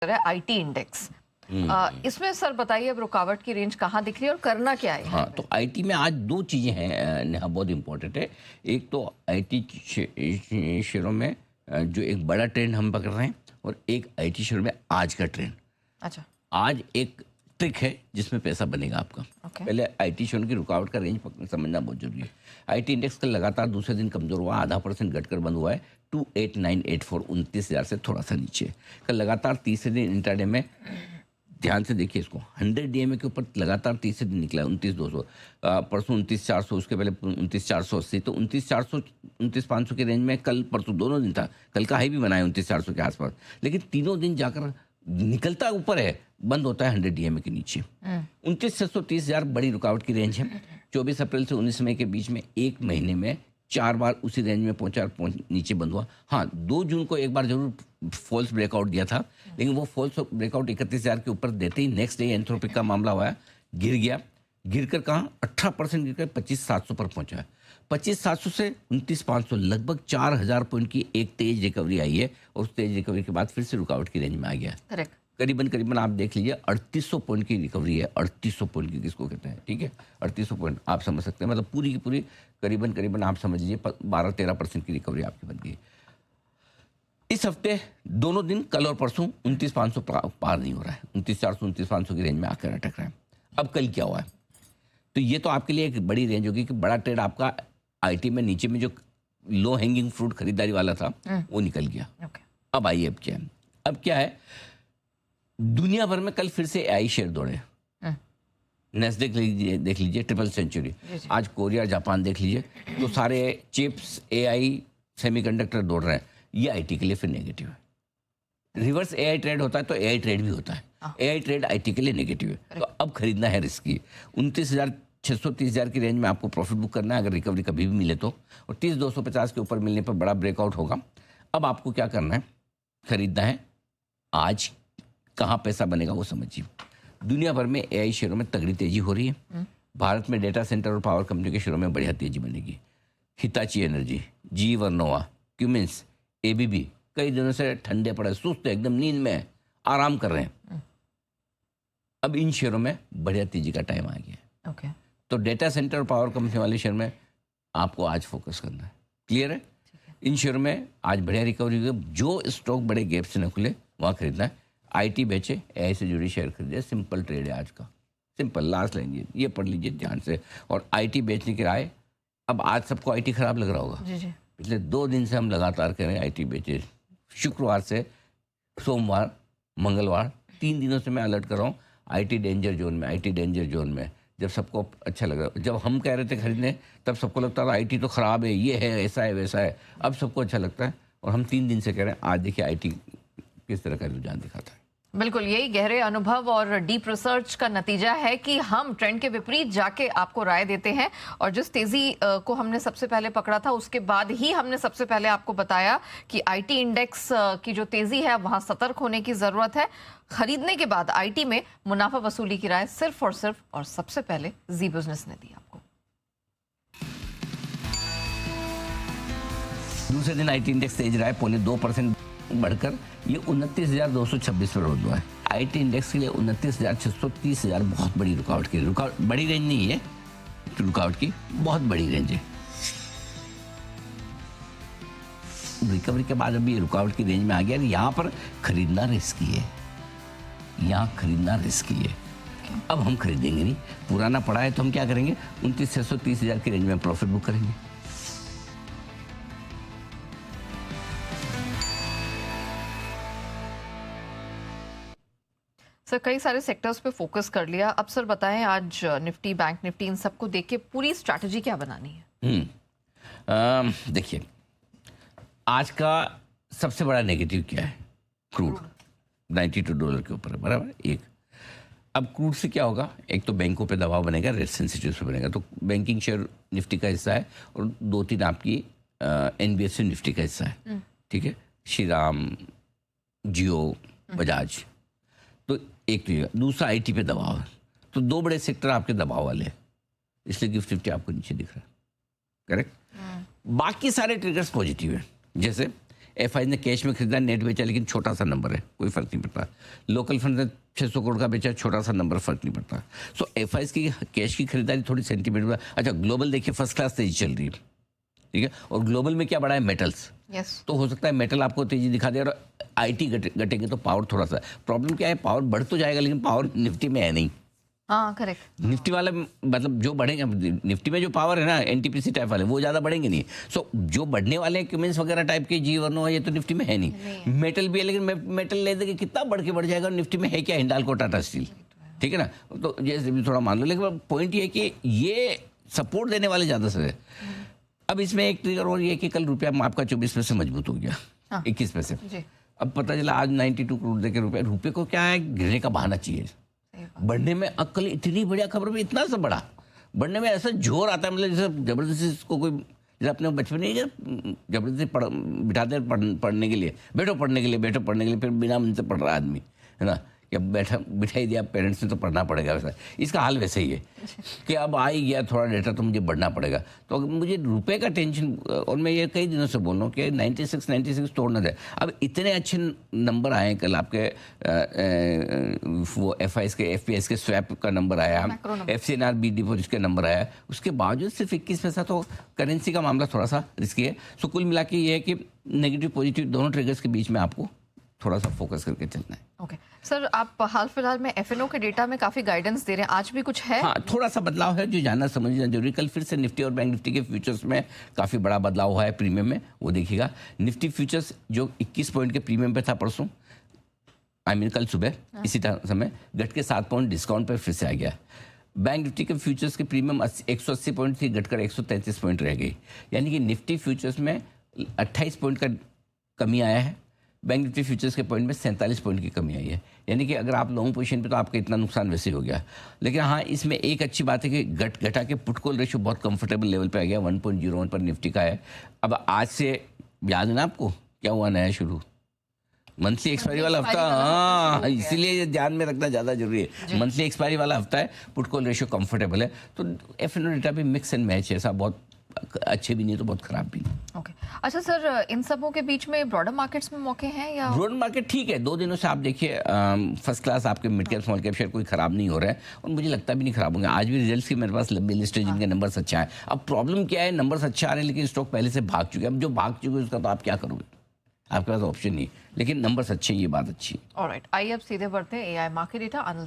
है IT index. इसमें sir बताइए अब रुकावट की रेंज कहाँ दिख रही है और करना क्या है? हाँ, तो आईटी में आज दो चीज़ें हैं नेहा, बहुत इंपॉर्टेंट है। एक तो आईटी शेयरों में जो एक बड़ा ट्रेंड हम पकड़ रहे हैं, और एक आईटी शेयर में आज का ट्रेंड। अच्छा, आज एक ट्रिक है जिसमें पैसा बनेगा आपका। पहले आईटी शेयर की रुकावट का रेंज समझना बहुत जरूरी है। आईटी इंडेक्स कल लगातार दूसरे दिन कमजोर हुआ, 0.5% घटकर बंद हुआ है 28984, 29,000 से थोड़ा सा नीचे। कल लगातार तीसरे दिन इंट्राडे में, ध्यान से देखिए इसको, 100 डीएमए के ऊपर लगातार तीसरे दिन निकला है 29,200, परसों 29,400, उसके पहले 29,480, तो 29,400 29,500 के रेंज में कल परसों दोनों दिन था। कल का हाई भी बनाया 29,400 के आसपास, लेकिन तीनों दिन जाकर निकलता ऊपर है, बंद होता है 100 डीएमए के नीचे। 29,630,000 बड़ी रुकावट की रेंज है। 24 अप्रैल से 19 मई के बीच में एक महीने में 4 बार उसी रेंज में पहुंचा, नीचे बंद हुआ। हाँ, 2 जून को एक बार जरूर फॉल्स ब्रेकआउट दिया था, लेकिन वो फॉल्स ब्रेकआउट 31,000 के ऊपर देते ही नेक्स्ट डे एंथ्रोपिक का मामला हुआ, गिर गया। गिरकर कहाँ 18% गिरकर 25,700 पर पहुंचा है। 25,700 से 29,500, लगभग 4,000 पॉइंट की एक तेज रिकवरी आई है, और उस तेज रिकवरी के बाद फिर से रुकावट की रेंज में आ गया। करेक्ट। करीबन आप देख लीजिए 3800 पॉइंट की रिकवरी है। 3800 पॉइंट की किसको कहते हैं, ठीक है, 3800 पॉइंट आप समझ सकते हैं, मतलब पूरी की पूरी करीबन आप समझ लीजिए 12-13% की रिकवरी आपकी बन गई। इस हफ्ते दोनों दिन, कल और परसों, 29,500 पार नहीं हो रहा है, 29,400 29,500 की रेंज में आकर अटक रहा है। अब कल क्या हुआ है, तो ये तो आपके लिए एक बड़ी रेंज होगी कि बड़ा ट्रेड आपका आईटी में नीचे में जो लो हैंगिंग फ्रूट खरीदारी वाला था वो निकल गया। अब आइए, अब क्या है, दुनिया भर में कल फिर से एआई शेयर दौड़े। नेस्डेक देख लीजिए, ट्रिपल सेंचुरी। आज कोरिया, जापान देख लीजिए, तो सारे चिप्स, एआई, सेमीकंडक्टर दौड़ रहे हैं। ये आईटी के लिए फिर नेगेटिव है। रिवर्स एआई ट्रेड होता है तो एआई ट्रेड भी होता है, एआई ट्रेड आईटी के लिए नेगेटिव है। तो अब खरीदना है रिस्की। 29,630,000 की रेंज में आपको प्रॉफिट बुक करना है, अगर रिकवरी कभी भी मिले तो, और 30,250 के ऊपर मिलने पर बड़ा ब्रेकआउट होगा। अब आपको क्या करना है, खरीदना है। आज कहाँ पैसा बनेगा वो समझिए। दुनिया भर में एआई शेयरों में तगड़ी तेजी हो रही है। भारत में डेटा सेंटर और पावर कंपनी के शेयरों में बढ़िया तेजी बनेगी। हिताची एनर्जी, जी वर्नोवा, क्यूमिंस, एबीबी कई दिनों से ठंडे पड़े, सुस्त, एकदम नींद में आराम कर रहे हैं। अब इन शेयरों में बढ़िया तेजी का टाइम आ गया है। तो डेटा सेंटर और पावर कंपनी वाले शेयर में आपको आज फोकस करना है। क्लियर है? इन शेयरों में आज बढ़िया रिकवरी हुई। जो स्टॉक बड़े गैप से न खुले वहाँ खरीदना है। आईटी बेचे, एआई से जुड़ी शेयर खरीदे, सिंपल ट्रेड है आज का, सिंपल। लास्ट लाइन ये पढ़ लीजिए ध्यान से। और आईटी बेचने की राय, अब आज सबको आईटी खराब लग रहा होगा। जी। पिछले 2 दिन से हम लगातार कह रहे हैं आईटी बेचे। शुक्रवार से सोमवार, मंगलवार, 3 दिनों से मैं अलर्ट कर रहा हूँ आईटी डेंजर जोन में, आईटी डेंजर जोन में। जब सबको अच्छा लग रहा, जब हम कह रहे थे खरीदने, तब सबको लगता था आईटी तो खराब है, ये है, ऐसा है, वैसा है। अब सबको अच्छा लगता है, और हम 3 दिन से कह रहे हैं। आज देखिए आईटी किस तरह का रुझान दिखाता है। बिल्कुल, यही गहरे अनुभव और डीप रिसर्च का नतीजा है कि हम ट्रेंड के विपरीत जाके आपको राय देते हैं, और जिस तेजी को हमने सबसे पहले पकड़ा था उसके बाद ही हमने सबसे पहले आपको बताया कि आईटी इंडेक्स की जो तेजी है वहां सतर्क होने की जरूरत है। खरीदने के बाद आईटी में मुनाफा वसूली की राय सिर्फ और सबसे पहले जी बिजनेस ने दी आपको। दूसरे दिन आईटी इंडेक्स तेज रहा है, 0.2% बढ़कर ये 29,226 पर बंद हुआ है। आईटी इंडेक्स के लिए 29,630,000 बहुत बड़ी रुकावट बड़ी रेंज नहीं है, रुकावट की बहुत बड़ी रेंज है। रिकवरी के बाद अभी रुकावट की रेंज में आ गया। यहाँ पर खरीदना रिस्की है, अब हम खरीदेंगे नहीं। पुराना पड़ा है तो हम क्या करेंगे, 29,630,000 की रेंज में प्रॉफिट बुक करेंगे। सर, कई सारे सेक्टर्स पे फोकस कर लिया। अब सर बताएं, आज निफ्टी, बैंक निफ्टी, इन सबको देख के पूरी स्ट्रैटेजी क्या बनानी है? देखिए, आज का सबसे बड़ा नेगेटिव क्या है, क्रूड $92 के ऊपर है, बराबर। एक, अब क्रूड से क्या होगा, एक तो बैंकों पे दबाव बनेगा, रेट सेंसिटिव पे बनेगा, तो बैंकिंग शेयर निफ्टी का हिस्सा है, और 2-3 आपकी एनबीएफसी निफ्टी का हिस्सा है, ठीक है, श्रीराम, जियो, बजाज। तो एक तो दूसरा आईटी पे दबाव है, तो 2 बड़े सेक्टर आपके दबाव वाले हैं, इसलिए गिफ्ट 50 आपको नीचे दिख रहा है। करेक्ट। बाकी सारे ट्रिगर्स पॉजिटिव है, जैसे एफआई ने कैश में खरीदा, नेट बेचा, लेकिन छोटा सा नंबर है, कोई फर्क नहीं पड़ता। लोकल फंड ने 600 करोड़ का बेचा, छोटा सा नंबर, फर्क नहीं पड़ता। सो एफआई की कैश की खरीदारी थोड़ी सेंटीमेंट। अच्छा, ग्लोबल देखिए फर्स्ट क्लास तेजी चल रही है, ठीक है, और ग्लोबल में क्या बढ़ा है, मेटल्स। तो हो सकता है मेटल आपको तेजी दिखा दे और आईटी घटेंगे तो पावर थोड़ा सा। प्रॉब्लम क्या है, पावर बढ़ तो जाएगा लेकिन पावर निफ्टी में है नहीं। हाँ, करेक्ट। निफ्टी वाला मतलब जो बढ़ेंगे, निफ्टी में जो पावर है ना एनटीपीसी टाइप वाले, वो ज़्यादा बढ़ेंगे नहीं। सो जो बढ़ने वाले क्यूमेंस वगैरह टाइप के जीवनो है, ये तो निफ्टी में है नहीं। मेटल भी है, लेकिन मेटल ले देंगे कितना बढ़ जाएगा, और निफ्टी में है क्या, हिंडाल्को, टाटा स्टील, ठीक है ना। तो जैसे भी थोड़ा मान लो, लेकिन पॉइंट ये है कि ये सपोर्ट देने वाले ज़्यादा से है। अब इसमें एक ट्रिगर और ये कि कल रुपया आपका 24 पैसे मजबूत हो गया, 21 पैसे। अब पता चला आज 92 करोड़ देके रुपये को क्या है, गिरने का बहाना चाहिए। बढ़ने में अक्ल, इतनी बढ़िया खबर में इतना सा बड़ा बढ़ने में ऐसा जोर आता है, मतलब जैसे जबरदस्ती इसको कोई, जैसे अपने बचपन में जबरदस्ती बिठाते हैं पढ़ने के लिए, बैठो पढ़ने के लिए, बैठो पढ़ने के लिए, फिर बिना मन से पढ़ रहा आदमी, है ना, कि अब बिठाई दिया पेरेंट्स ने तो पढ़ना पड़ेगा। वैसा इसका हाल वैसे ही है कि अब आ ही गया थोड़ा डेटा तो मुझे बढ़ना पड़ेगा। तो अगर मुझे रुपए का टेंशन, और मैं ये कई दिनों से बोल रहा हूँ कि 96 तोड़ना जाए। अब इतने अच्छे नंबर आए कल आपके, वो एफआईएस के, एफपीएस के स्वैप का नंबर आया, एफसीएनआर बी डिपॉजिट का नंबर आया, उसके बावजूद सिर्फ 21 पैसा, तो करेंसी का मामला थोड़ा सा रिस्की है। सो कुल मिला के ये है कि नेगेटिव पॉजिटिव दोनों ट्रिगर्स के बीच में आपको थोड़ा सा फोकस करके चलना है। ओके सर, आप हाल फिलहाल में एफएनओ के डेटा में काफी गाइडेंस दे रहे हैं, आज भी कुछ है? हाँ, थोड़ा सा बदलाव है जो जानना समझना जरूरी। कल फिर से निफ्टी और बैंक निफ्टी के फ्यूचर्स में काफी बड़ा बदलाव हुआ है प्रीमियम में, वो देखिएगा। निफ्टी फ्यूचर्स जो 21 पॉइंट के प्रीमियम पे था परसों, कल सुबह इसी समय, घट के 7 पॉइंट डिस्काउंट पर फिर से आ गया। बैंक निफ्टी के फ्यूचर्स के प्रीमियम 180 पॉइंट थी, घटकर 133 पॉइंट रह गई। यानी कि निफ्टी फ्यूचर्स में 28 पॉइंट का कमी आया है, बैंक निफ्टी फ्यूचर्स के पॉइंट में 47 पॉइंट की कमी आई है। यानी कि अगर आप लॉन्ग पोजीशन पे तो आपका इतना नुकसान वैसे ही हो गया। लेकिन हाँ, इसमें एक अच्छी बात है कि घटा के पुट कॉल रेशियो बहुत कंफर्टेबल लेवल पे आ गया, 1.01 पर निफ्टी का है। अब आज से याद है ना आपको क्या हुआ नया शुरू, मंथली एक्सपायरी वाला हफ्ता। हाँ, इसीलिए ये ध्यान में रखना ज़्यादा जरूरी है। मंथली एक्सपायरी वाला हफ्ता है, पुट कॉल रेशियो कंफर्टेबल है, तो एफएनओ डेटा भी मिक्स एंड मैच है, ऐसा बहुत अच्छे भी नहीं तो बहुत खराब भी नहीं। ओके अच्छा सर, इन सबों के बीच में ब्रॉडर मार्केट्स में मौके हैं या? ब्रॉडर मार्केट ठीक है, 2 दिनों से आप देखिए फर्स्ट क्लास आपके mid cap small cap share कोई खराब नहीं हो रहा है, और मुझे लगता भी नहीं खराब होंगे। आज भी रिजल्ट्स की मेरे पास लंबी लिस्ट है जिनके नंबर्स अच्छा है। अब प्रॉब्लम क्या है, नंबर्स अच्छा आ रहे हैं लेकिन स्टॉक पहले से भाग चुके हैं। अब जो भाग चुके हैं उसका तो आप क्या करोगे, आपके पास ऑप्शन नहीं, लेकिन नंबर्स अच्छे हैं, ये बात अच्छी है। ऑलराइट, आइए अब सीधे बढ़ते हैं एआई मार्केट डेटा।